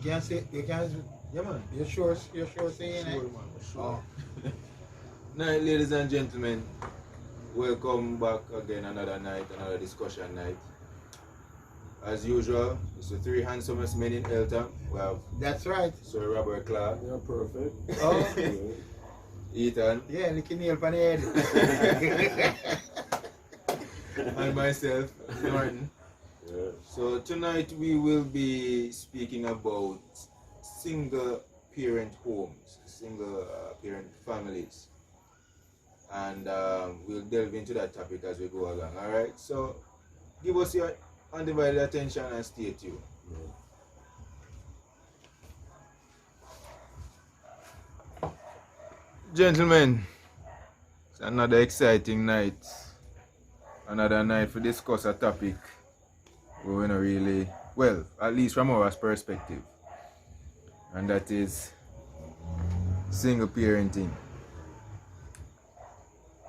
can't say, yeah man, you're sure saying it? Sure, man, sure. Oh, Night, ladies and gentlemen. Welcome back again, another night, another discussion night. As usual, it's the three handsomest men in Eltham. We have that's right. Sir Robert Clark, You're perfect. Oh, Ethan, yeah, licking nail on the head. and myself, Martin. Yeah. So tonight we will be speaking about single parent homes, single parent families. And we'll delve into that topic as we go along. Alright, so give us your undivided attention and stay tuned. Gentlemen, it's another exciting night. Another night to discuss a topic we're not really, well, at least from our perspective. And that is single parenting.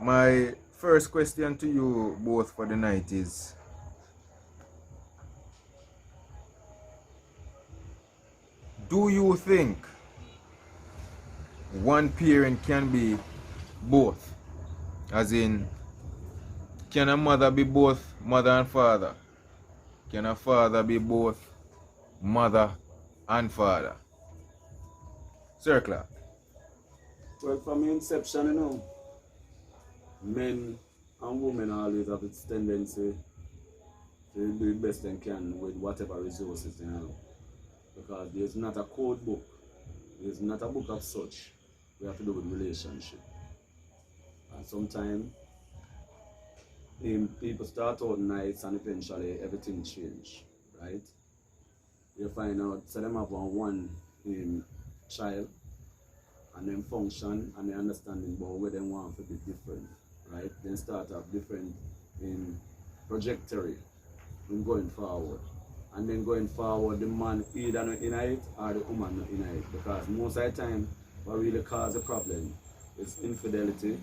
My first question to you both for the night is, do you think one parent can be both? As in, can a mother be both mother and father? Can a father be both mother and father? Sir Clark. Well, from inception, men and women always have this tendency to do the best they can with whatever resources they have. Because there's not a code book, there's not a book of such. We have to do with relationship. And sometimes people start out nice and eventually everything change, right? You find out, so them have one child and then function and the understanding about where they want to be different, right? Then start up different in trajectory in going forward. And then going forward, the man either not in it or the woman not in it. Because most of the time, what really causes the problem is infidelity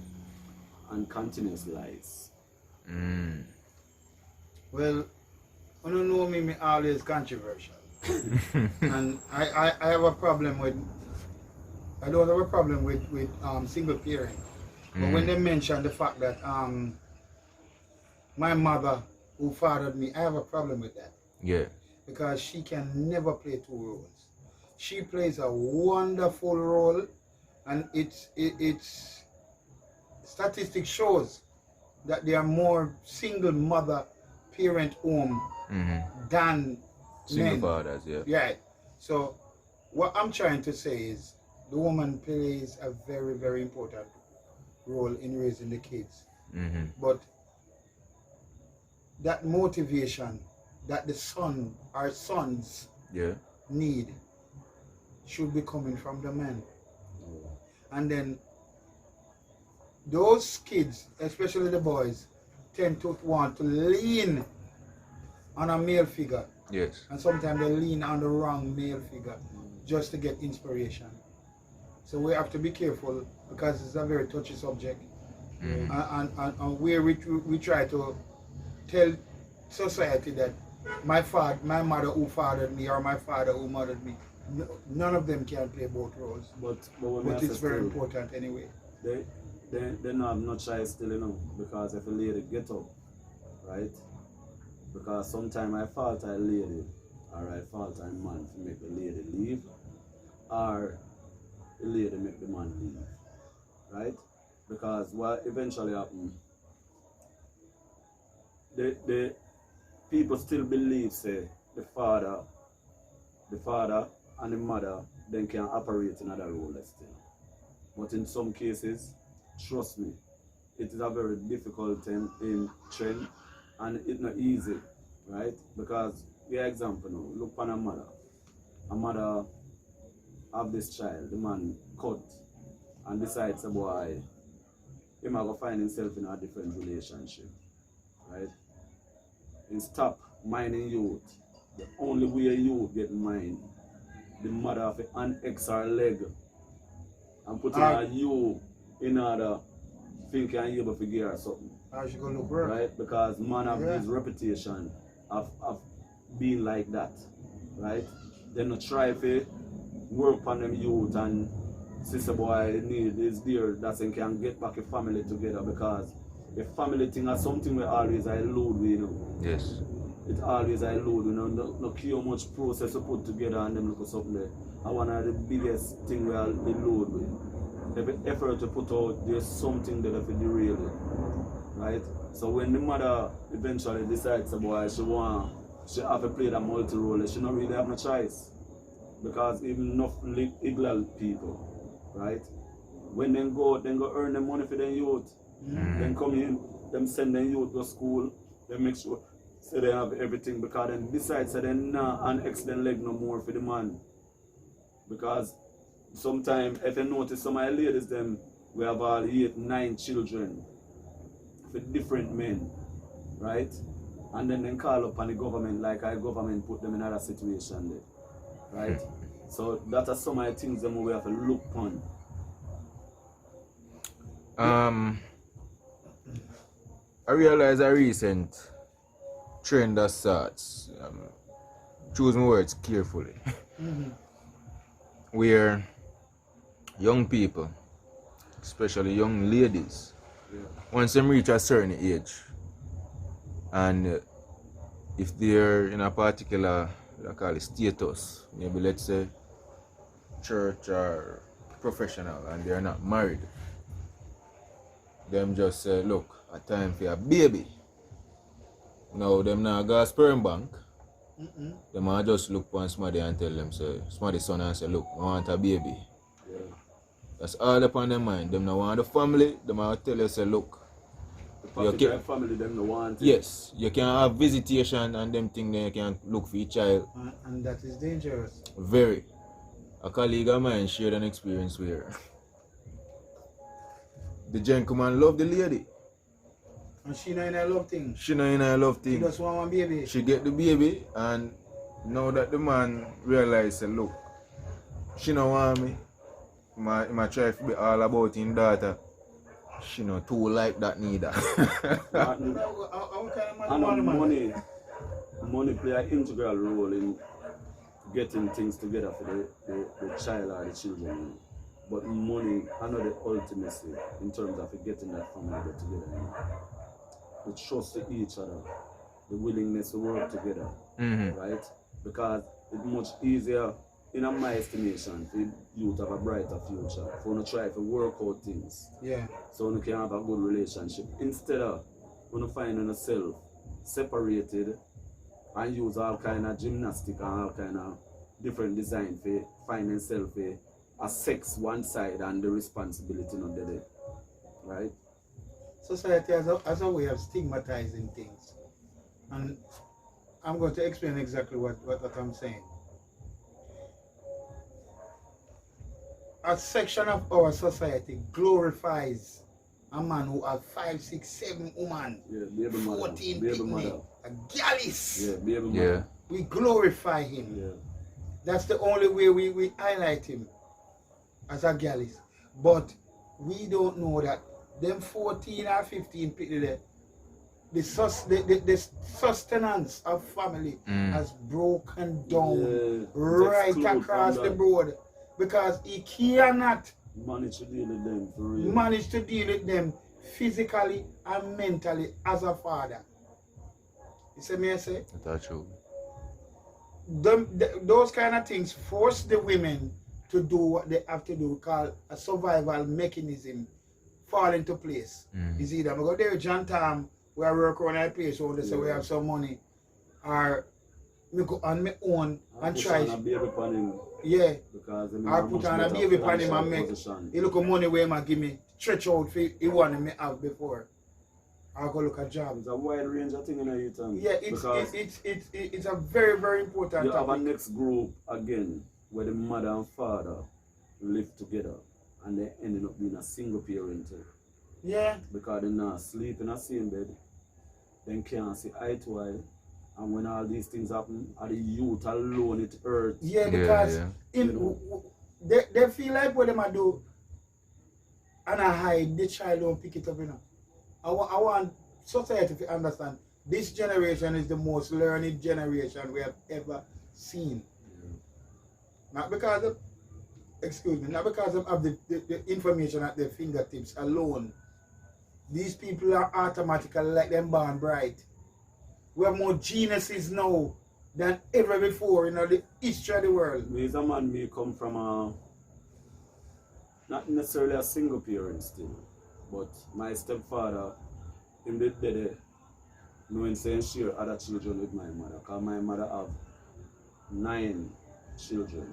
and continuous lies. Well, you don't know me always controversial. And I have a problem with, I don't have a problem with single parent. But when they mention the fact that my mother who fathered me, I have a problem with that. Yeah. Because she can never play two roles. She plays a wonderful role, and it's statistics shows that there are more single mother parent home than Single men. fathers, yeah. Yeah. So what I'm trying to say is the woman plays a very, very important role in raising the kids. But that motivation that the son or sons Yeah. need should be coming from the men. And then those kids, especially the boys, tend to want to lean on a male figure. Yes. And sometimes they lean on the wrong male figure just to get inspiration. So we have to be careful because it's a very touchy subject. And where we try to tell society that my mother who fathered me or my father who mothered me, none of them can play both roles. But it's very important anyway. They don't have no choice still, because if a lady get up, right? Because sometimes I fault a lady or I fault a man to make the lady leave, or the lady make the man leave, right? Because what eventually happens, the people still believe say the father and the mother then can operate in other role still. But in some cases, trust me, it is a very difficult thing in trend and it's not easy, right? Because for example now, look on a mother. A mother have this child, the man cut and decides a boy, he might go find himself in a different relationship, right? And stop minding youth. The only way you get mind, the mother have to annex her leg and put in you in order think you're able to give her something. How she gonna look work? Right? Because man have his reputation of being like that. Right? They not try to work on them youth and sister boy need is there that they can get back a family together, because the family thing is something we always elude, you know. Yes. It always elude, you know, no care how much process to put together and them look for something there. And one of the biggest thing we elude with. Every effort to put out, there's something that have to derail it. Right? So when the mother eventually decides boy she have to play that multi-role, she don't really have no choice. Because even enough illegal people, right? When they go earn the money for their youth. Then come in, them send their youth to school, they make sure so they have everything, because then decide so they not an extend leg no more for the man. Because sometimes if you notice some of the ladies them we have all 8, 9 children for different men, right? And then they call up on the government like our government put them in another situation there. Right? So that are some of the things that we have to look on. I realize a recent trend that starts, choose my words carefully, where young people, especially young ladies, once they reach a certain age, and if they're in a particular, I call it status, maybe let's say church or professional, and they're not married, them just say, look, a time for a baby. Now them not go sperm bank. Them might just look on somebody and tell them, say, somebody's son and say, look, I want a baby. Yeah. That's all upon their mind. Them not want the family, them might tell you, say, look, The family them no want it. yes, you can have visitation and them thing there, you can look for your child. And that is dangerous. Very. A colleague of mine shared an experience where the gentleman loved the lady. And she not in a love thing. She not in a love She thing. just want one baby. She get the baby, and now that the man realized, say, look, she don't want me. I try to be all about his daughter. She not too like that neither. And money play an integral role in getting things together for the child or the children. But money, I know the ultimacy in terms of getting that family together. The trust to each other, the willingness to work together, right? Because it's much easier, in my estimation, for you to have a brighter future, for you to try to work out things. Yeah. So you can have a good relationship. Instead of when you find yourself separated and use all kind of gymnastic and all kind of different design for finding yourself a sex one side and the responsibility on the other. Right? Society has a way of stigmatizing things. And I'm going to explain exactly what I'm saying. A section of our society glorifies a man who has 5, 6, 7 women, Yeah, baby mother. 14 Baby people, mother. a gallis. Yeah, baby mother. Yeah. We glorify him. Yeah. That's the only way we highlight him as a gallis. But we don't know that them 14 or 15 people there, the sustenance of family has broken down right Exclude across from the that. board, because he cannot Manage to deal with them for real. manage to deal with them physically and mentally as a father. You see me I say? That's true. Those kind of things force the women to do what they have to do, called a survival mechanism, fall into place. It's either I go there John Tam, where I work around a place where they say we have some money, or me go on my own and Push try. on a baby upon him Yeah, because I put on a baby pan him and make he look at money where him give me stretch out for he want me have before. I go look at job. It's a wide range of things in your tongue. Yeah, it's a very, very important you have a topic. next group again where the mother and father live together and they ending up being a single parent Yeah, because they not sleep in the same bed, then can't see eye to eye, and when all these things happen, are the youth alone it hurts. yeah, because they feel like what they might do and I hide the child don't pick it up, you know. I want society to understand this generation is the most learned generation we have ever seen. Not because of, excuse me, not because of the information at their fingertips alone. These people are automatically like them born bright. We have more geniuses now than ever before in the history of the world. Me as a man, me come from a, not necessarily a single parent still, but my stepfather, him did dead, knowing saying share other children with my mother, because my mother have 9 children.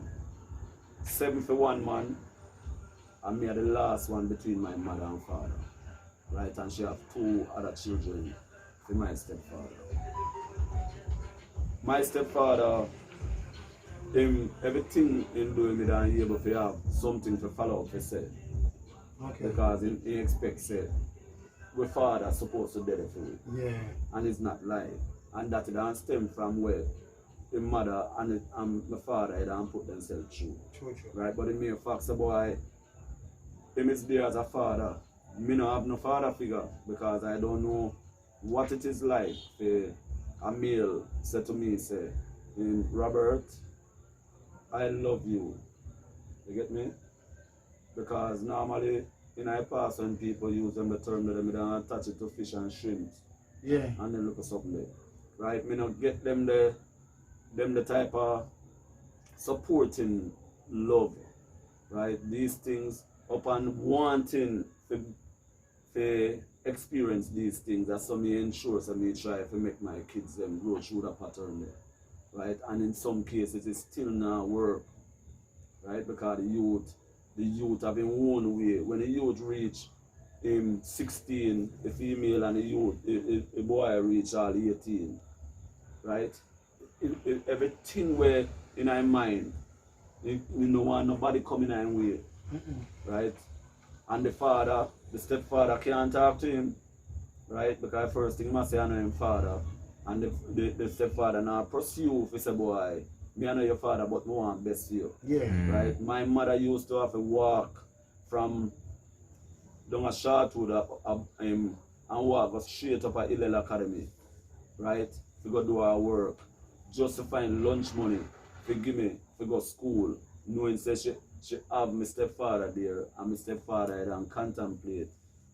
7 for one man, and me are the last one between my mother and father. Right, and she have 2 other children for my stepfather. My stepfather, everything in doing me that he able to have something to follow up for say. Okay. Because he expects it. My father supposed to do it for it. Yeah. And it's not lying. And that it don't stem from where the mother and my father they don't put themselves through. True. Right? But the mere fact the boy, him is there as a father. Me no have no father figure because I don't know what it is like for a male say to me, say, Robert, I love you. You get me? Because normally in I pass when people use them the term that they don't attach it to fish and shrimp. Yeah. And then look at something there. Right? Me not get them the type of supporting love. Right? These things upon wanting to experience these things, that's so me ensure so me try to make my kids them grow through that pattern there. Right? And in some cases it still not work. Right? Because the youth have in one way. When the youth reach 16, the female and the boy reach all 18. Right? Everything where in our mind, we don't want nobody coming our way. Right? And the stepfather can't talk to him, right? Because first thing must say I know him father. And the stepfather now pursue if he say, boy, me I know your father, but me want best for you. Yeah. Right? My mother used to have to walk from down a Shortwood and walk straight up at Hillel Academy. Right? To go do our work. Just to find lunch money. To give me, to go school. Knowing say she have my stepfather there, and my stepfather don't contemplate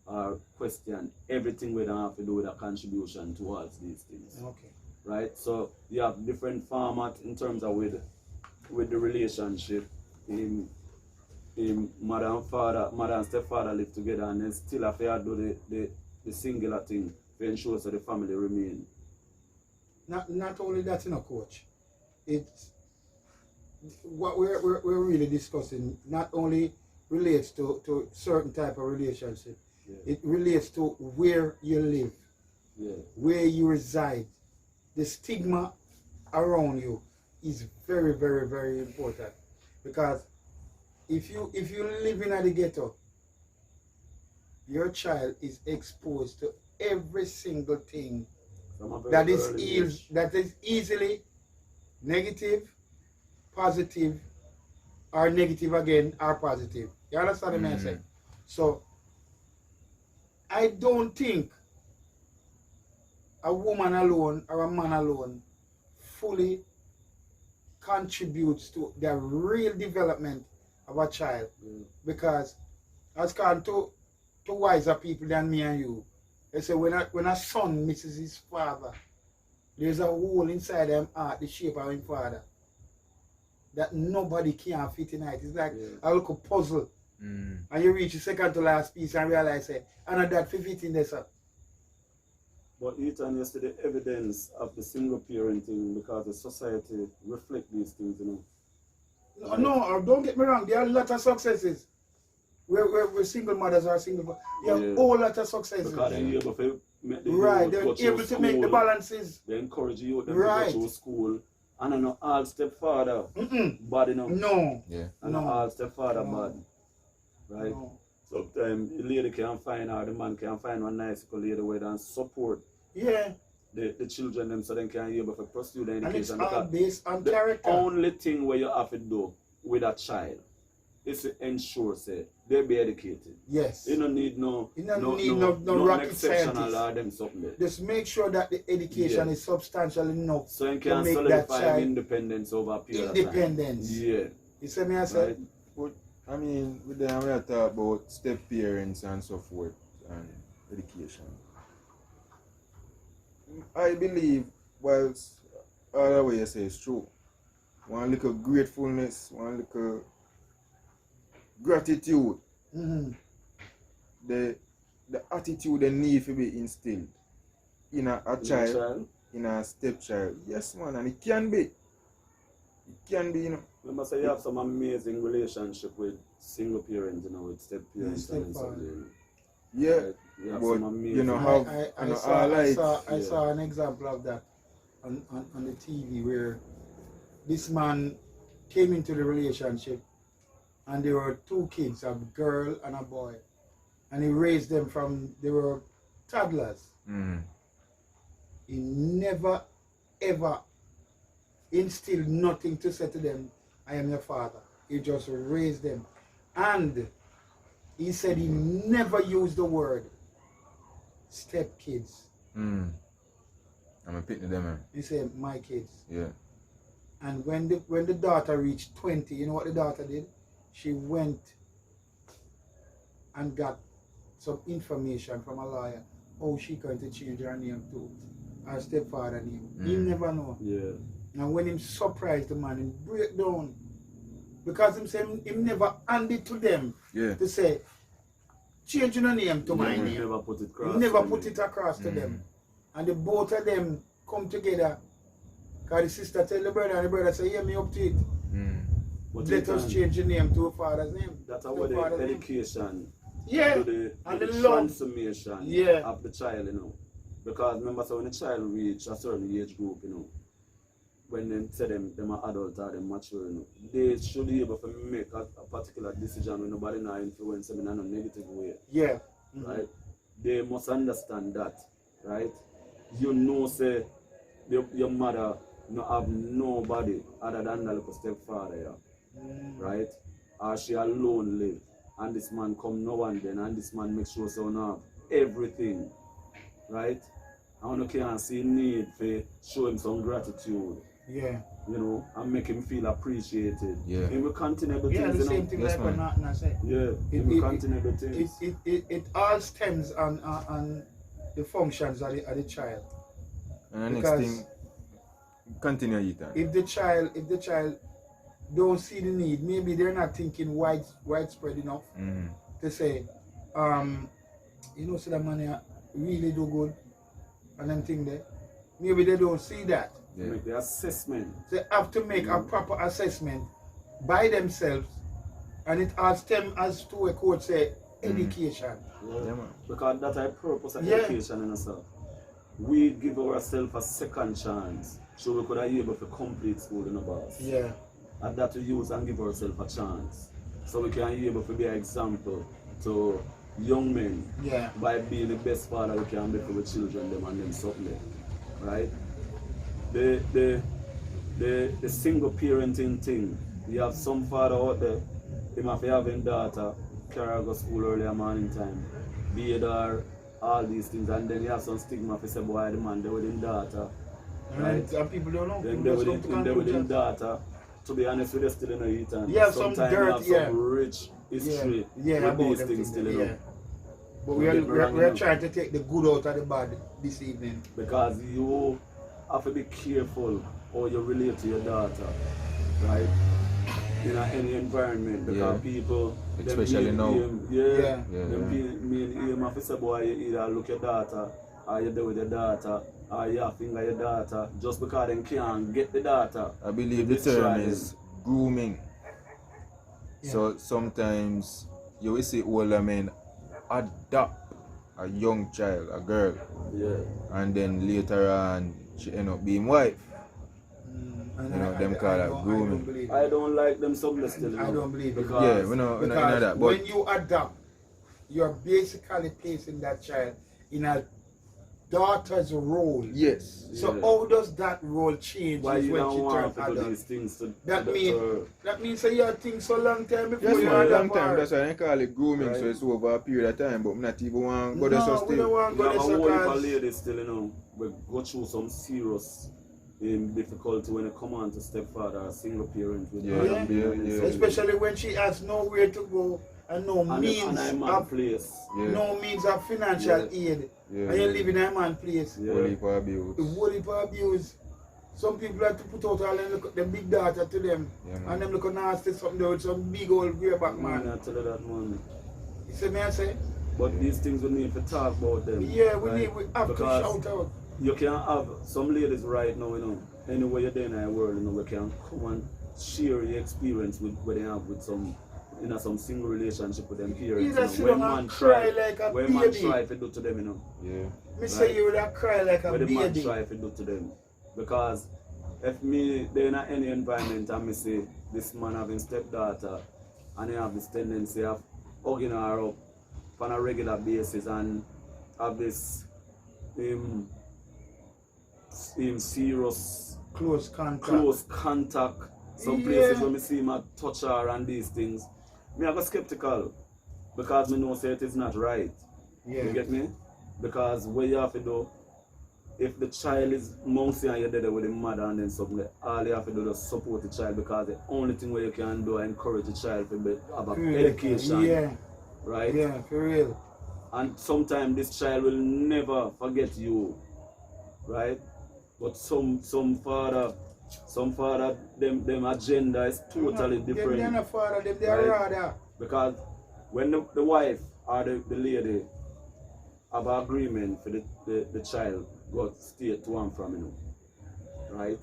or question everything we don't have to do with a contribution towards these things. Okay. Right? So you have different format in terms of with the relationship. Mother and stepfather live together and then still have to do the singular thing to ensure so the family remain. Not only that, coach. It's what we're really discussing not only relates to certain type of relationship. Yeah. It relates to where you live, where you reside. The stigma around you is very, very, very important. Because if you live in the ghetto, your child is exposed to every single thing that is easily negative, positive, or negative again, or positive. You understand what I'm saying? So, I don't think a woman alone or a man alone fully contributes to the real development of a child. Because, as come to wiser people than me and you, they say when a son misses his father, there's a hole inside them heart, the shape of his father, that nobody can fit in it. It's like a little puzzle. And you reach the second to last piece and realize, and that fit in there, sir. But Ethan, yesterday, evidence of the single parenting because the society reflect these things, No, don't get me wrong. There are a lot of successes where single mothers are single. There are a whole lot of successes. Because they're able to make the they're able to make the balances. They encourage you them to go through school. And I know all stepfather bad enough. No. Yeah. And all stepfather bad. Right? No. Sometimes the lady can find or the man can find one nice lady where they support the children them so they can be able to pursue the education. And it's all based on character. The only thing where you have to do with a child is to ensure they be educated. Yes. You don't need no rocket exceptional scientists. or them something there. Just make sure that the education is substantial enough so you to can make that solidify child independence over a period of time. independence. Yeah. You see me I said? Right? But I mean, with them we are talk about step parents and so forth and education. I believe, whilst all the way you say is true, one little gratefulness, one little gratitude, Mm-hmm. the attitude they need to be instilled in a child, in a stepchild. Yes, man, and it can be. It can be, you know. Remember, say you have some amazing relationship with single parents, you know, with step parents and stepfather. something. Yeah, Right? You have but some amazing. you know how I saw an example of that on the TV where this man came into the relationship and there were two kids, a girl and a boy. And he raised them from, they were toddlers. Mm. He never ever instilled nothing to say to them, I am your father. He just raised them. And he said he never used the word step kids. Mm. I'm a picnic them, man. He said my kids. Yeah. And when the daughter reached 20, you know what the daughter did? She went and got some information from a lawyer how she going to change her name to her stepfather name. He never know. Yeah. And when him surprised the man, him break down. Because him say him never handed to them Yeah. to say, change your name to my He name. never put it across. He never to put me. it across to them. And the both of them come together. Because the sister tell the brother and the brother say, yeah, me up to it. Mm. But Let you us can- change the name to a father's name. That's To how a the father's name. education Yeah. to the And the the love. transformation Yeah. of the child, you know. Because remember, so when the child reach a certain age group, you know, when they say them are adult or them mature, you know, they should be able to make a particular decision when nobody now influence them in a negative way, Yeah. right? They must understand that, right? You know, say your mother no have nobody other than the little stepfather, yeah, right? Or she alone live, and this man come now and then, and this man make sure so now have everything, right? And you can see need for show him some gratitude, Yeah. you know, and make him feel appreciated. Yeah. He will continue the Yeah, things, the you same know. thing Yes, like what man. Nathan said. Yeah, he will continue the things. It all stems on the functions of the child. And the next Because thing, continue Ethan. If the child don't see the need, maybe they're not thinking widespread enough Mm. to say, you know, so that man here really do good and them thing there. Maybe they don't see that. Yeah. Make the assessment. They have to make a proper assessment by themselves, and it all stems as to a coach say education. Yeah. Yeah, man. Because that's the purpose of Yeah. education in itself. We give ourselves a second chance so we could be able to complete school in a boss. Yeah. And that we use and give ourselves a chance. So we can be able to be an example to young men Yeah. by being the best father we can be for the children them and them something. Right? The single parenting thing. You have some father out there, him have having daughter, carry her go school early morning time, bathe her, all these things, and then you have some stigma for say boy the man they with him daughter. Right? And people don't know. Then People they just with come to him conclusions. daughter. To be honest with you, still in the eat and Yeah, some sometimes dirt, you have yeah. some rich history Yeah, with about these them things still, you yeah. know. But You get me wrong, you we're know. trying to take the good out of the bad this evening. Because you have to be careful how you relate to your daughter, right? In any environment, because Yeah. people, them Especially mean now. aim, Yeah. them Yeah. mean aim of say boy you either look your daughter, or you do with your daughter, or you finger your daughter, just because they can't get the daughter. I believe the They term try is grooming. Yeah. So sometimes you will see older men adopt a young child, a girl, Yeah. and then later on she end up being wife. And You know, them call that grooming. believe I it. don't like them something still, you know, I don't believe it. because Yeah, we know Because that, but when you adopt, you're basically placing that child in a daughter's role. yes, So Yeah. how does that role change why you when don't she want turns to do adult? these things to That to- mean to- that means that you think so long time before yes, you man, adopt long time. her. That's why they call it grooming. Right. So it's over a period of time, but I'm not even want to go there so No, we don't still. want You to have go a there whole heap of because ladies still, you know, we go through some serious difficulty when it come on to stepfather or single parent with Yeah, her yeah. Especially when she has nowhere to go and no means of place. Yeah. no means of financial aid. Yeah, And you live in a man's place. Yeah. Holy for abuse. The whole for abuse. Some people have to put out all them look the big daughter to them. Yeah, man. And them look nasty something there with some big old greyback Man, I man. tell you that, man. You see me I say? But these things we need to talk about them. Yeah, we right? we have Because to shout out. you can have some ladies right now, you know, anywhere you're there in the world, you know, we can come and share your experience with what they have with some, you know, some single relationship with them parents. You just You know, sit down and cry like a when man baby. try to do to them, you know. Yeah. Me say you would have cry like a What the man baby. try to do to them. Because if me they're in any environment and me see this man having stepdaughter and they have this tendency of hugging her up on a regular basis and have this serious Close contact. close contact. Some places when me see him touch her and these things. Me I go skeptical because me know say it is not right. Yeah. You get me? Because what you have to do, if the child is mousy and you're there with the mother and then something, all you have to do is support the child because the only thing where you can do is encourage the child to have an education. Yeah. Right? Yeah, for real. And sometimes this child will never forget you. Right? But some father, them agenda is totally different. They're not father, they're Right. rather. Because when the wife or the lady have an agreement for the child go stay to and from, you know, right?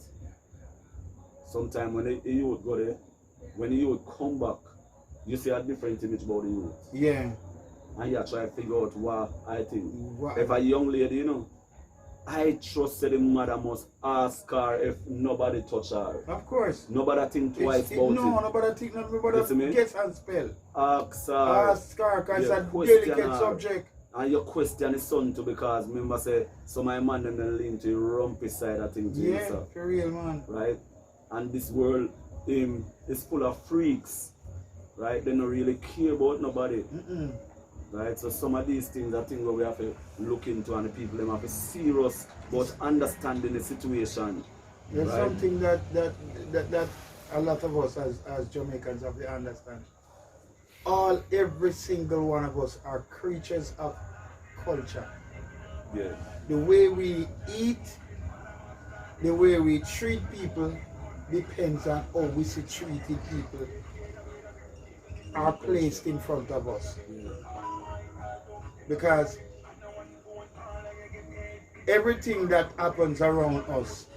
Sometimes when the youth go there, when the youth come back, you see a different image about the youth. Yeah. And you try to figure out what I think. What? If a young lady, you know, I trust that the mother must ask her if nobody touch her. Of course. Nobody think twice about no, it. nobody think You see nobody me? gets and spell. Ask her. Ask her, because it's Yeah, a question delicate her. subject. And your question is son too because remember say some of my man them then lean to the rumpy side of things too, Yeah, so, for real, man. right? And this world is full of freaks, right? They don't really care about nobody. Right? So some of these things are things where we have to look into and the people them have to serious about understanding the situation. There's Right. something that a lot of us as Jamaicans have to understand. Every single one of us are creatures of culture. Yeah. The way we eat, the way we treat people depends on how we see treated people are placed in front of us. Because everything that happens around us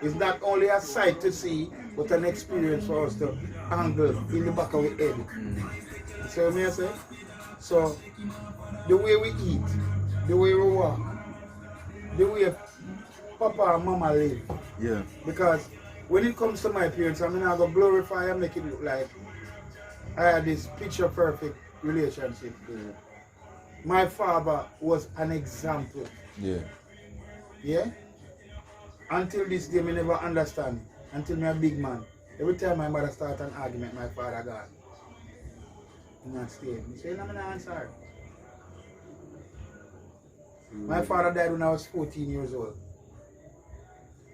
is not only a sight to see, but an experience for us to angle in the back of the head. You see what I say? So, the way we eat, the way we walk, the way Papa and Mama live. Yeah. Because when it comes to my parents, I mean, I go glorify and make it look like I had this picture perfect relationship. My father was an example. Yeah. Yeah? Until this day, I never understand. Until me a big man. Every time my mother start an argument, my father gone. He not stay. He say, no, I'm not answer. My father died when I was 14 years old.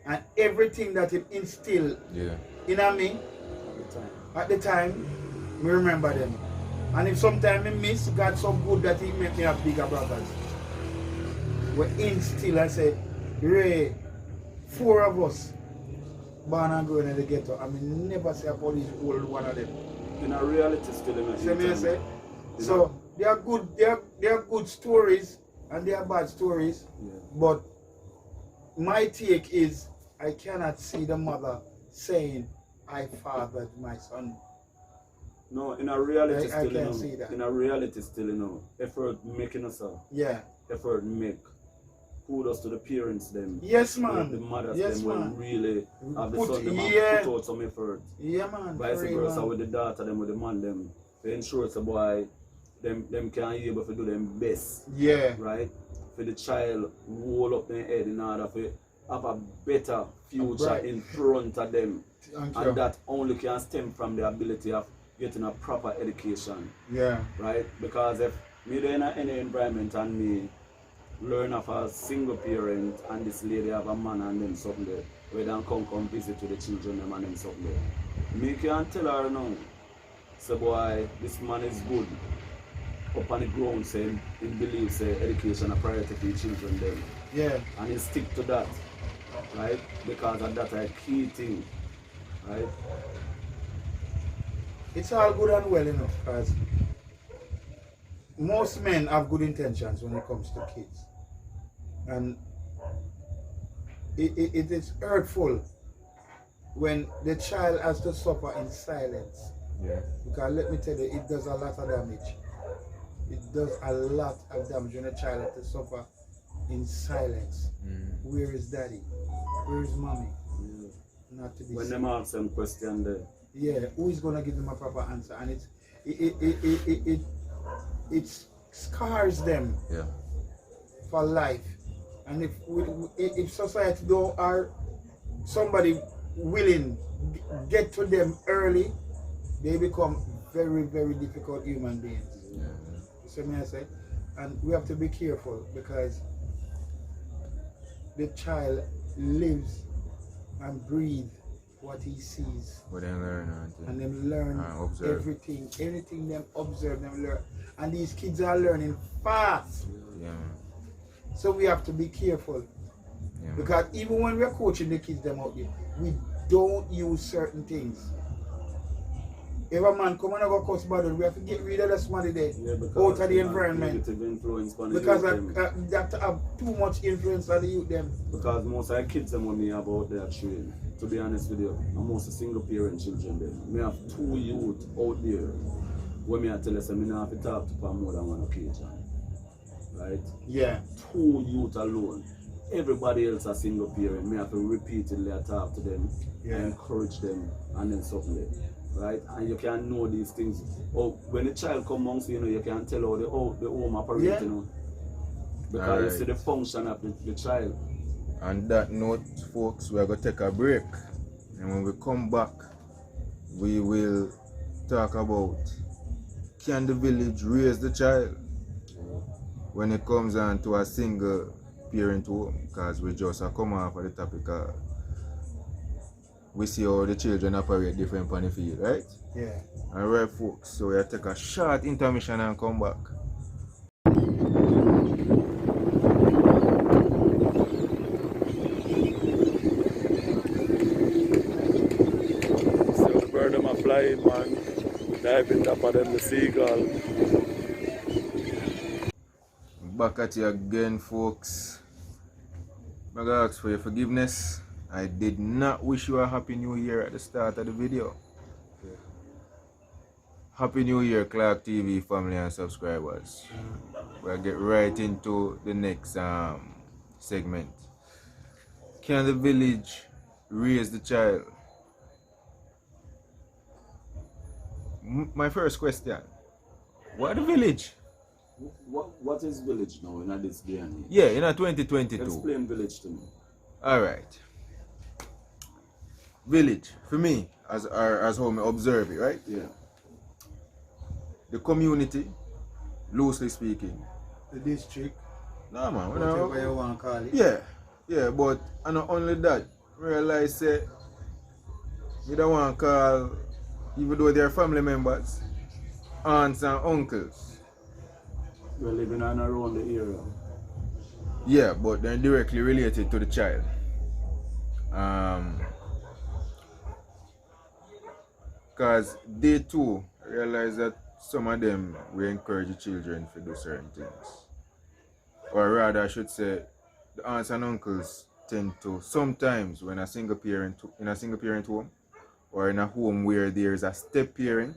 And everything that he instilled in me, at the time, me remember them. And if sometime I miss, God so good that he make me have bigger brothers. We instill and say, Ray, 4 of us born and growing in the ghetto. I mean, never see a police hold one of them. In a reality still in See me say? So they are good, they are good stories and they are bad stories. Yeah. But my take is I cannot see the mother saying I fathered my son. No, in a reality I still, can't see that. in a reality still, effort making us a Yeah. effort make. Kudos to the parents them. Yes, The man. mothers Yes, them will man. really have the Put- son them yeah. have put out some effort. Yeah, man. Vice for real, versa man. with the daughter them with the man them. To ensure it's a boy them can be able to do them best. Yeah. Right? For the child roll up their head in order to have a better future Right. in front of them. Thank And you. that only can stem from the ability of getting a proper education. Yeah. Right? Because if me there in any environment and me learn of a single parent and this lady have a man and them something there. Where they come visit to the children them and them something there. Me can tell her now, say boy, this man is good. Up on the ground saying he believes education a priority for the children them. Yeah. And he stick to that. Right? Because of that a key thing. Right? It's all good and well enough, because most men have good intentions when it comes to kids. And it is hurtful when the child has to suffer in silence. Yeah. Because let me tell you, it does a lot of damage. It does a lot of damage when a child has to suffer in silence. Where is daddy? Where is mommy? Not to be When seen. them ask them question there. Yeah, who is gonna give them a proper answer? And it scars them Yeah. for life. And if society don't are somebody willing get to them early, they become very, very difficult human beings. Yeah. So may I say, and we have to be careful because the child lives and breathes what he sees, But then learn and them learn observe. everything. Anything them observe, them learn. And these kids are learning fast. Yeah, man. So we have to be careful. Yeah, man. Because even when we're coaching the kids them out there, we don't use certain things. If a man come and go cuss bad, we have to get rid of the somebody there Yeah, out of the environment. Negative influence on the Because youth them. they have to have too much influence on the youth them. Because most of the kids them when me have out there train, to be honest with you, and most of single parent children them. Me have 2 youth out there when me I tell us I not have to talk to for more than one occasion. Right? Yeah. 2 youth alone. Everybody else a single parent. Me have to repeatedly talk to them, Yeah. and encourage them, and then something there. Right? And you can know these things. Oh, when the child come amongst you, you can tell how the home operates, Yeah. you know. Because you see the Alright. function of the child. On that note, folks, we are going to take a break. And when we come back, we will talk about, can the village raise the child when it comes on to a single parent home? Because we just are come off of the topic of, we see how the children operate different on the field, right? Yeah. Alright, folks, so we'll take a short intermission and come back. So the bird them a flying, man. Diving top of them, the seagull. Back at you again, folks. I'm gonna ask for your forgiveness. I did not wish you a happy new year at the start of the video. Happy New Year, Clark TV family and subscribers. We'll get right into the next segment. Can the village raise the child? My first question. What the village? What is village now in this day and age? Yeah, in a 2022. Explain village to me. Alright. Village, for me, as how I observe it, right? Yeah. The community, loosely speaking. The district, No man, whatever you want to call it. yeah, but and not only that, realize say we don't want to call, even though they're family members, aunts and uncles. We're living on around the area. Yeah, but they're directly related to the child. Because they too realize that some of them will encourage the children to do certain things. Or rather, I should say, the aunts and uncles tend to sometimes, when in a single parent home, or in a home where there is a step parent,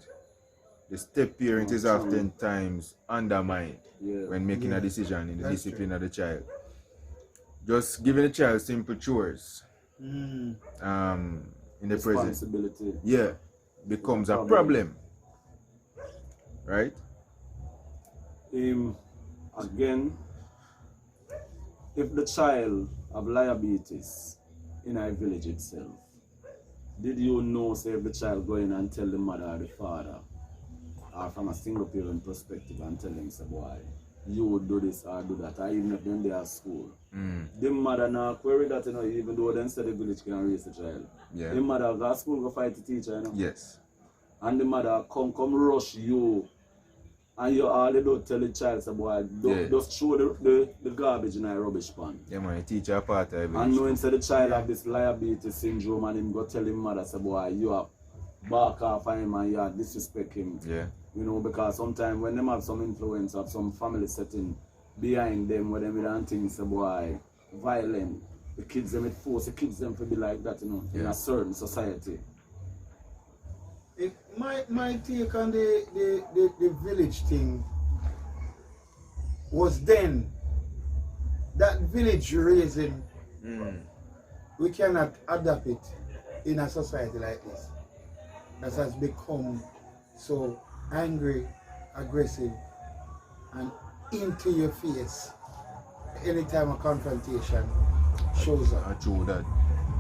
the step parent is oftentimes undermined when making a decision in the That's discipline of the child. Just giving the child simple chores Mm. in the present, Responsibility. becomes a problem, right? Again, if the child have liabilities in a village itself, did you know, say, if the child go in and tell the mother or the father, or from a single parent perspective and tell them, say, boy, you would do this or do that, or even if them they are at school. Mm. The mother now query that, you know, even though them say the village can raise the child. Yeah. The mother go to school go fight the teacher, you know. Yes. And the mother come rush you. And you all they don't tell the child, say, boy, just throw the garbage in a rubbish pan. Yeah, man, the teacher part of it. And knowing say the child have this liability syndrome and him go tell him mother, say, boy, you have back off on him and you have disrespect him. Yeah. You know, because sometimes when them have some influence of some family setting behind them where them and things, say, boy, violent, the kids them it force the kids them to be like that, you know, in a certain society. My take on the village thing was then that village raising, we cannot adapt it in a society like this that has become so angry, aggressive, and into your face anytime a confrontation shows up. True that.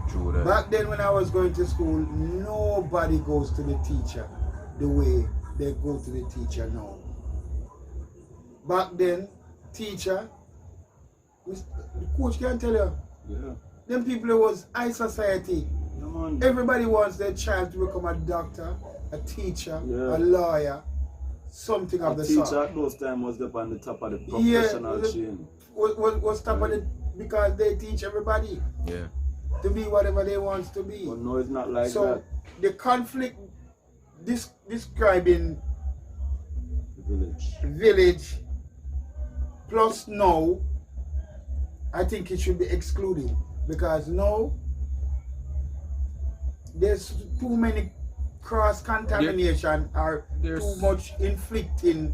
True that. Back then when I was going to school, nobody goes to the teacher the way they go to the teacher now. Back then, teacher, the coach can tell you, Yeah. them people was high society. Yeah, man. Everybody wants their child to become a doctor, a teacher, Yeah. a lawyer, something of the teacher sort. at those times was up on the top of the professional chain. Was top of it because they teach everybody Yeah. to be whatever they want to be. But no, it's not like So that. the conflict describing The village plus now, I think it should be excluded because now there's too many cross contamination or There's- too much inflicting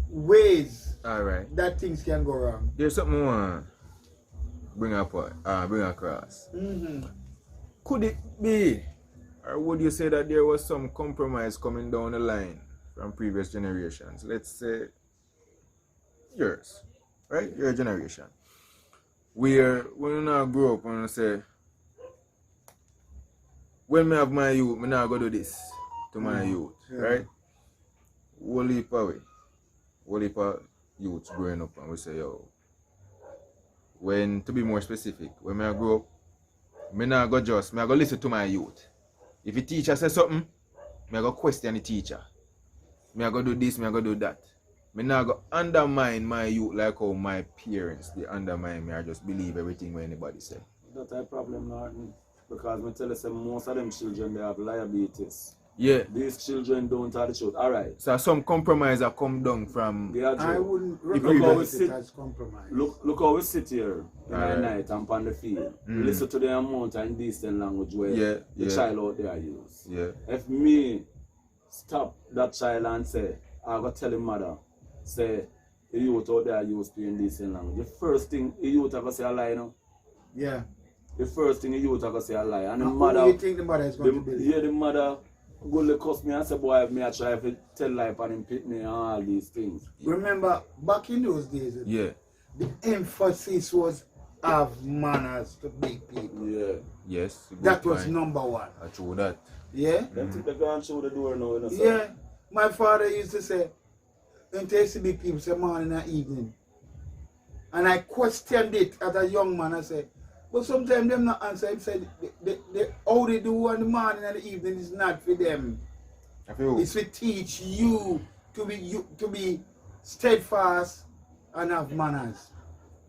ways Alright. that things can go wrong. There's something I want to bring across. Could it be, or would you say that there was some compromise coming down the line from previous generations? Let's say yours, right? Your generation. Where when you now grow up and you say, when I have my youth, I now go do this to my youth, right? Whole heap of youths growing up and we say, yo, when, to be more specific, when I grow up, I not go just, I go listen to my youth. If the teacher says something, I go question the teacher. I go do this, I go do that. I not go undermine my youth like how my parents they undermine me. I just believe everything what anybody say. That type of problem, Norton. Because I tell you, say, most of them children, they have liabilities. Yeah. These children don't tell the truth. Alright. So some compromise have come down from. They are I true. wouldn't Look how we recognize sit. it as compromise. Look how we sit here in Alright. the night and on the field. Listen to the amount of indecent language where the child out there use. Yeah. If me stop that child and say, I go tell him mother, say, the youth out there use to indecent language. The first thing the youth are going to say a lie, you know? Yeah. The first thing the youth are going to say a lie. And the Who mother, do you think the mother is going to believe? yeah, the mother go to cuss me and say, boy, me I try to tell life and him pit me and all these things. Remember, back in those days, Yeah. the emphasis was have manners to big people. Yeah. Yes. good That was point. number one. I true that. Yeah? Them think they can't show the door now, you know, so. Yeah. My father used to say, when there used to be people say morning and evening. And I questioned it as a young man. I said, but sometimes them not answer. He said, how they do on the morning and the evening is not for them. I feel. It's to teach you to be steadfast and have manners.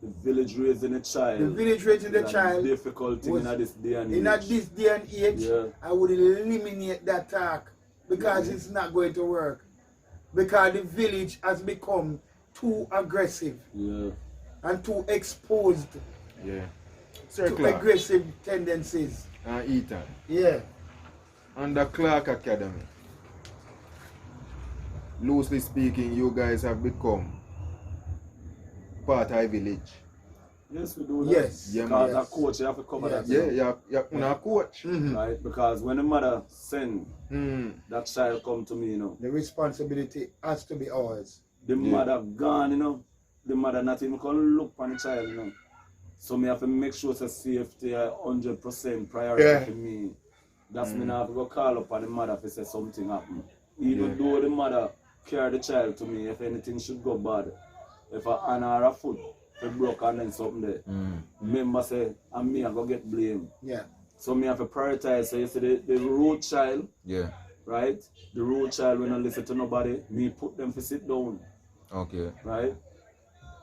The village raising a child. The village raising the is a child difficult thing was- in this day and age. In this day and age, Yeah. I would eliminate that talk because it's not going to work. Because the village has become too aggressive Yeah. and too exposed Yeah. Sir to Clark aggressive tendencies. and Ethan. Yeah. Under Clark Academy, loosely speaking, you guys have become part of a village. Yes, we do that. Yes. Yeah, Because man. a coach, you have to cover Yes. that. Yeah, you're a coach. Right? Because when the mother send Mm. that child come to me, you know, The responsibility has to be ours. the mother gone, you know. The mother not even can look on the child, you know. So me have to make sure that safety 100% priority Yeah. for me. That's me now have to go call up on the mother if say something happen. Even though the mother carry the child to me if anything should go bad. If a hand or a foot if broke and then something there. Remember say, and me I go get blamed. Yeah. So me have to prioritize. So you see the road child, Yeah. right? The road child when I listen to nobody, me put them to sit down, Okay. right?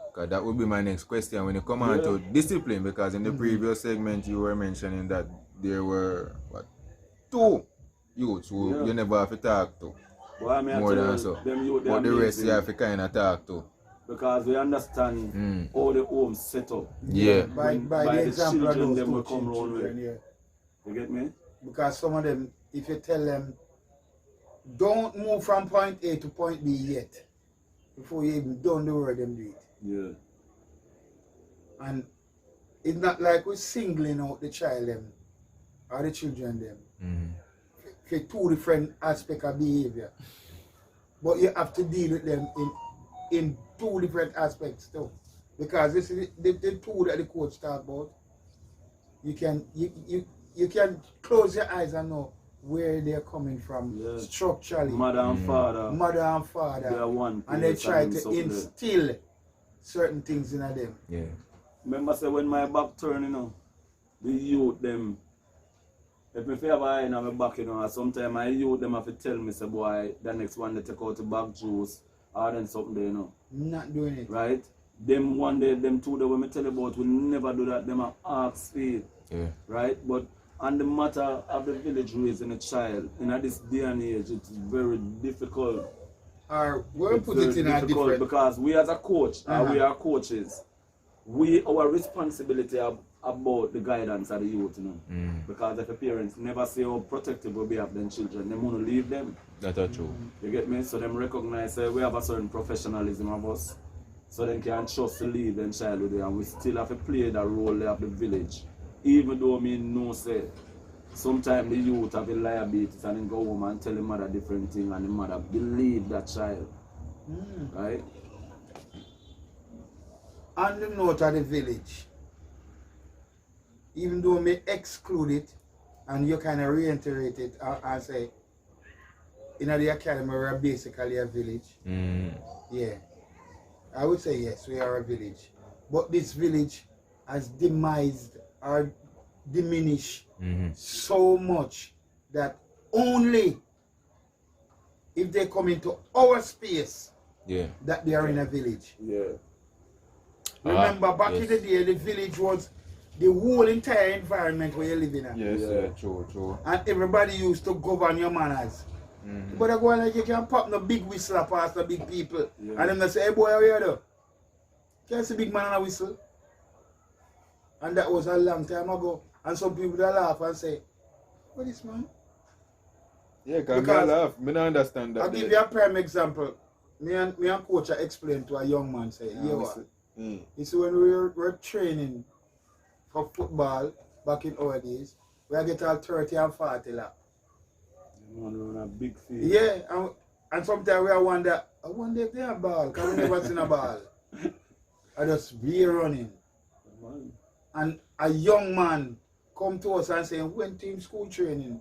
Because that would be my next question when you come on to discipline, because in the previous segment you were mentioning that there were what, 2 youths who you never have to talk to. Well, I mean, More I tell than you, so. them youth, they But the rest amazing. you have to kind of talk to. Because we understand how the home set up. Yeah. By By the the example of children, those them will two come round children, with. yeah. You get me? Because some of them, if you tell them, don't move from point A to point B yet, before you even done the word, them do it. Yeah. And it's not like we're singling out the child them or the children them for 2 different aspects of behavior. But you have to deal with them in 2 different aspects too. Because this is the 2 that the coach talk about. You can close your eyes and know where they're coming from structurally. Mother and father. Mother and father. They are one. And they place try and to something there. instill certain things in them. Yeah. Remember say when my back turn, the youth them, if me feel eye in my back, and sometimes my youth them have to tell me, say boy, the next one they take out the back juice or then something there, Not doing it. Right? Them one day, them 2 that when me tell you about, we never do that, them are ask feed. Yeah. Right? But on the matter of the village raising a child, in this day and age, it's very difficult. Or we'll It's put it very in a difficult different. because we as a coach, we are coaches, our responsibility about the guidance of the youth, Because if the parents never say how protective we be of them children, they want to leave them. That's true. You get me? So them recognize we have a certain professionalism of us. So they can trust to leave them child with them, and we still have to play the role of the village. Even though me know say sometimes the youth have a liabilities and then go home and tell the mother different thing and the mother believe that child. Right? On the note of the village, even though me exclude it and you kind of reiterate it and say, in the academy we are basically a village. Yeah. I would say yes, we are a village. But this village has demised or diminished so much that only if they come into our space that they are in a village. Yeah. Remember back in the day, the village was the whole entire environment where you live in. Yes, true. And everybody used to govern your manners. But I go like you can pop no big whistle past the big people. Yeah. And them they say, hey boy, how you do? Can't see big man on a whistle. And that was a long time ago. And some people they laugh and say, what is man? Yeah, because Because I laugh. I don't understand that. I'll give you a prime example. Me and coach explained to a young man, say, you see when we were training for football back in our days, we get all 30 and 40 lap. On a big field. Yeah, and sometimes we wonder if they have a ball, because we never seen a ball. I just be running. And a young man come to us and say, went to him school training.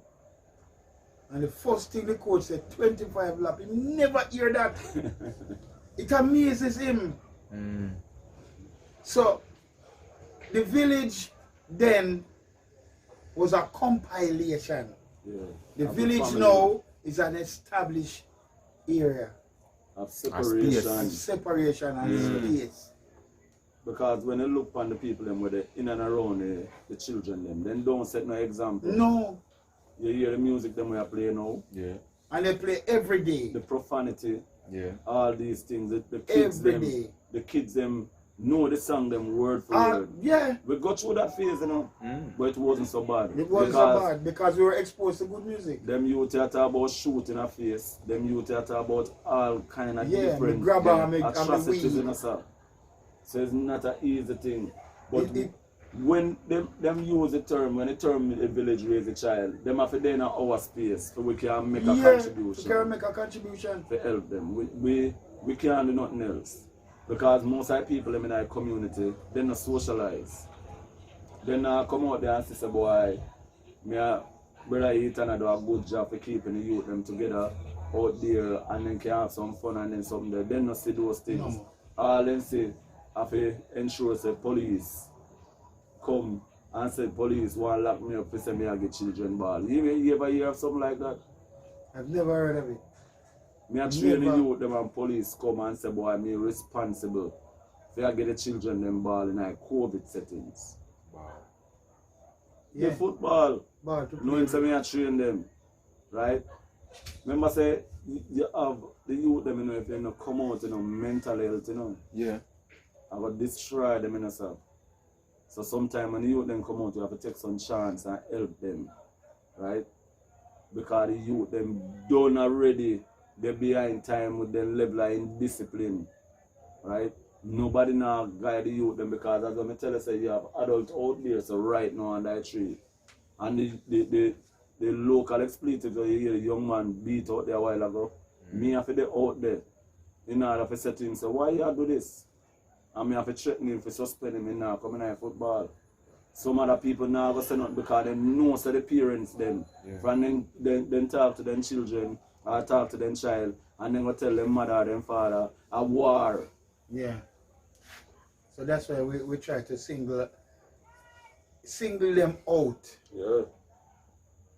And the first thing the coach said, 25 lap. He never hear that. It amazes him. So, the village then was a compilation. Yeah. The Of village family. now is an established area Of of separation. separation and space. Because when you look on the people them with the in and around the children them, then don't set no example. No, You hear the music them we are playing now, Yeah. and they play every day. the profanity, Yeah. all these things, the kids Every them, day. the kids them know the song them word for word. Yeah, We got through that phase, but it wasn't so bad. it wasn't so bad because we were exposed to good music. Them youth here talk about shooting a face. Them youth here talk about all kind of Yeah, different me grab her and me atrocities weed. in us. So it's not an easy thing. But It- when them use the term, when the term the village raise a child, them have to then our space so we can make a Yeah, we contribution can make a contribution. to help them. We can't do nothing else. Because most of the people in our community, they not socialize. They not come out there and say, boy, me a brother Ethan I do a good job for keeping the youth them together. out there and then can have some fun and then something there. Then not see those things. No. All them say, have to ensure say police come and say police want to lock me up to say me I get children ball. You ever hear of something like that? I've never heard of it. Me a train the Never. youth them and police come and say boy me responsible for I get the children them ball in a COVID settings. Wow. The football, Ball to knowing play. say me a train them, right? Remember say you have the youth them, you know, if they not come out, you know, mental health, you know, Yeah. I got destroy them in yourself. So sometimes when the youth them come out, you have to take some chance and help them, right? Because the youth them done already, they're behind time with them level of discipline, right? Nobody now guide the youth them because as I tell you, say you have adults out there, so right now on that tree. And the local expletives that you hear the young man beat out there a while ago, me have to be out there in order to say to him, so why you do this? And me have to threaten him for suspend him in now coming out football. Some other people now go say nothing because they know so the parents them. Yeah. From then talk to them children or talk to them child and then go tell them mother or them father a war. Yeah. So that's why we try to single them out Yeah.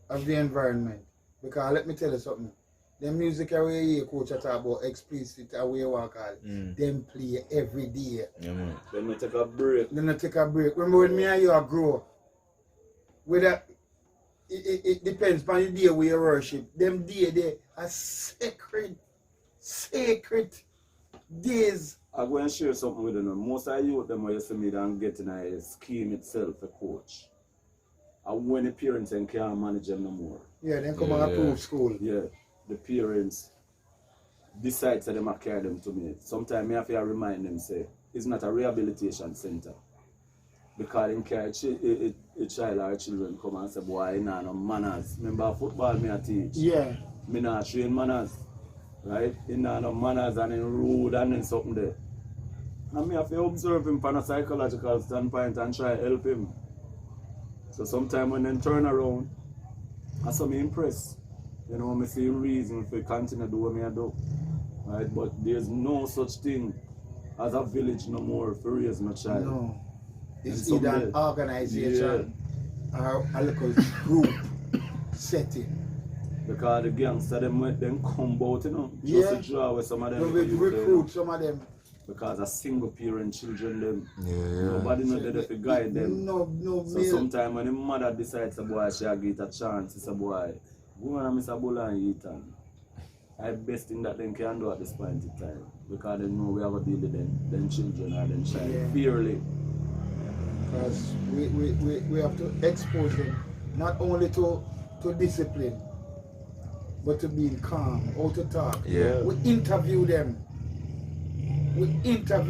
of the environment. Because let me tell you something. The music away here, coach talk about explicit away what call. Them play every day. Yeah, man. Then we take a break. Then I take a break. Remember when me and you are grow? Whether it depends on the day where you worship. Them day they are sacred days. I'm going to share something with you now. Most of you them where you see me don't get in a scheme itself a coach. And when the parents then can't manage them no more. Yeah, then come Yeah, and yeah. approve school. Yeah, the parents decide that they might carry them to me. Sometimes I have to remind them, say, it's not a rehabilitation center. Because in carry a child or children come and say, boy, you know, no manners. Remember football me I teach. Yeah. Me not train manners. Right? You know, no manners and in rude and in something there. And me have to observe him from a psychological standpoint and try to help him. So sometimes when they turn around, I saw me impressed. You know, I see reason for continue to do what I do. Right? But there's no such thing as a village no more for raising a child. No. It's And either an someday- organization or a little group setting. Because the gangster them when them come out, you know, just Yeah. to draw with some of them. So we youth, recruit some of them. Because a single parent children them. Yeah. Nobody know that to guide them. No, So male. sometimes when the mother decides a boy she get a chance, it's a boy, go on and miss a bowl and eat and I best thing that they can do at this point in time. Because they know we have to deal with them children or them child Yeah. fairly. Because we have to expose them not only to discipline, but to being calm, how to talk. Yeah. We interview them. And teach them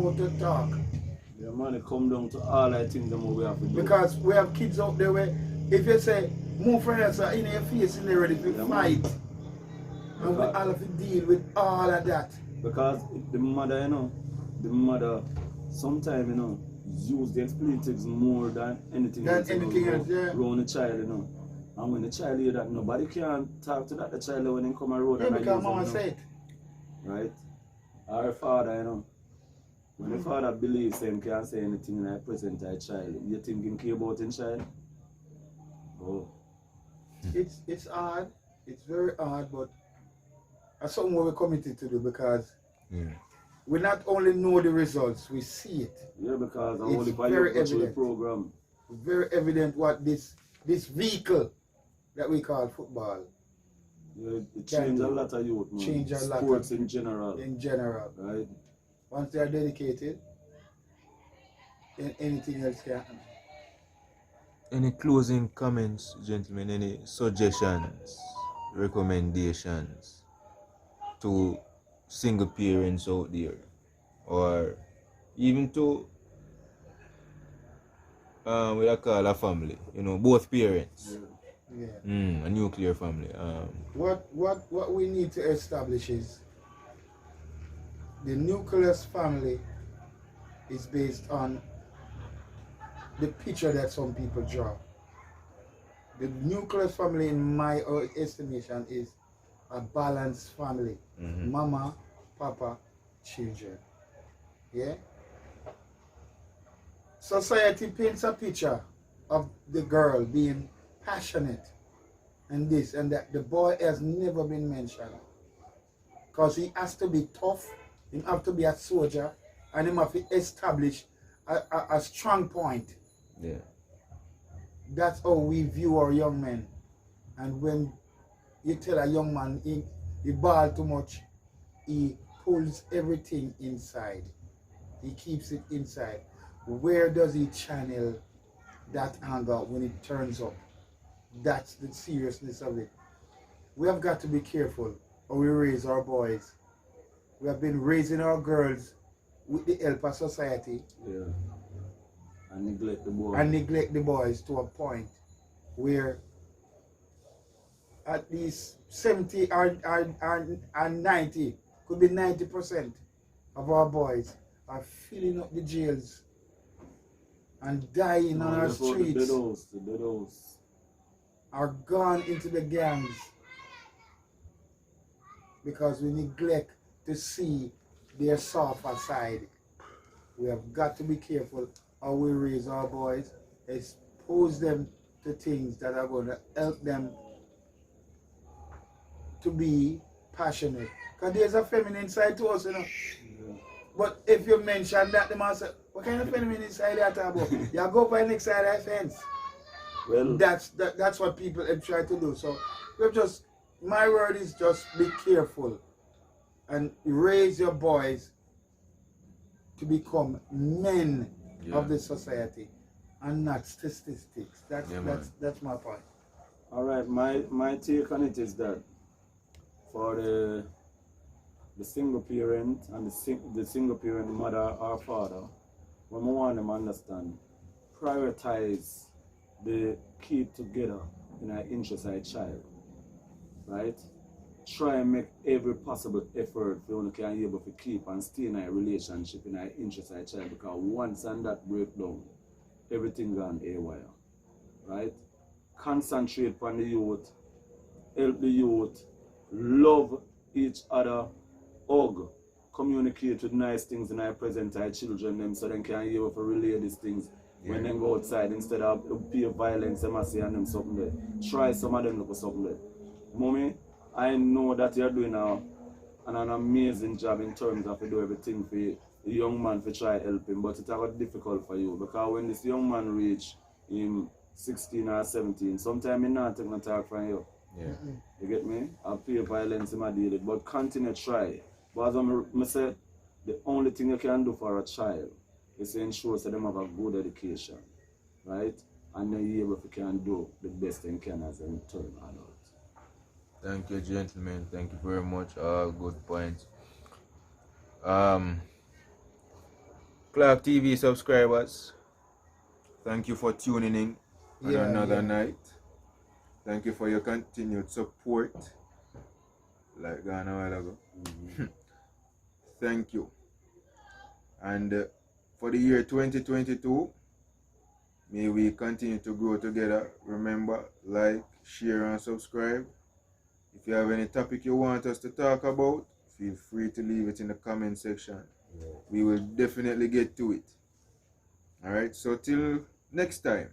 how to talk. Yeah, man, it come down to all I think them what we have to do. Because we have kids out there where if you say move for us in your face and they're ready to Yeah, fight. man. And we all have to deal with all of that. Because the mother, you know, the mother sometimes, you know, use the expletives more than anything Than else. anything you know, else, yeah. around the child, you know. And when the child hear that, nobody can talk to that the child when they come around Yeah, and because use mama them, you know. said. Right? Our father, you know. When the father believes him can't say anything in the present of a child, you think him care about his child? Oh. It's hard. It's very hard, but that's something we're committed to do because Yeah. we not only know the results, we see it. Yeah, because I It's only by very you go through the evident. program. Very evident what this vehicle that we call football Yeah, it Can changed a do. lot of youth, man. Change a lot Sports of- in general. in general. Right? Once they are dedicated, then anything else can happen. Any closing comments, gentlemen? Any suggestions, recommendations to single parents out there, or even to what I call a family? You know, both parents. Yeah. A nuclear family. What we need to establish is the nucleus family is based on the picture that some people draw. The nuclear family, in my estimation, is a balanced family. Mama, papa, children. Yeah? Society paints a picture of the girl being passionate and this and that. The boy has never been mentioned. Because he has to be tough, he have to be a soldier, and he have to establish a strong point. Yeah. That's how we view our young men. And when you tell a young man he ball too much, he pulls everything inside. He keeps it inside. Where does he channel that anger when it turns up? That's the seriousness of it. We have got to be careful how we raise our boys. We have been raising our girls with the help of society. Yeah. And neglect the boys. And neglect the boys to a point where at least 70 or 90, could be 90% of our boys are filling up the jails and dying on our streets, the widows. are gone into the gangs because we neglect to see their softer side. We have got to be careful how we raise our boys, expose them to things that are going to help them to be passionate. Because there's a feminine side to us, you know. Yeah. But if you mention that, the man say, what kind of feminine side are you talking about? You go by the next side of the fence. Well, That's what people have tried to do. So we've just, my word is just be careful and raise your boys to become men of the society and not statistics. That's my point. all right. My take on it is that for the single parent and the single parent mother or father, when we want them to understand, prioritize the keep together in our interest of a child, right? Try and make every possible effort for you can be able to keep and stay in a relationship in our interest of a child, because once and that break down, everything gone haywire, right? Concentrate on the youth, help the youth, love each other, hug, communicate with nice things in our present our children them so they can be able to relay these things when they go outside instead of pure violence they must say and them something there. Try some of them look for something there. Mommy, I know that you're doing an amazing job in terms of you do everything for the young man to try help him, but it's a lot difficult for you because when this young man reach him 16 or 17, sometimes he not take no talk from you. Yeah. You get me? I'll pay violence in my deal, but continue to try. But as I said, the only thing you can do for a child is to ensure that they have a good education, right? And then you able to can do the best they can as an turn adult. Thank you, gentlemen. Thank you very much. Good points. Clark TV subscribers, thank you for tuning in on another night. Thank you for your continued support. Like gone a while ago. Thank you. And for the year 2022, may we continue to grow together. Remember, like, share, and subscribe. If you have any topic you want us to talk about, feel free to leave it in the comment section. We will definitely get to it. Alright, so till next time.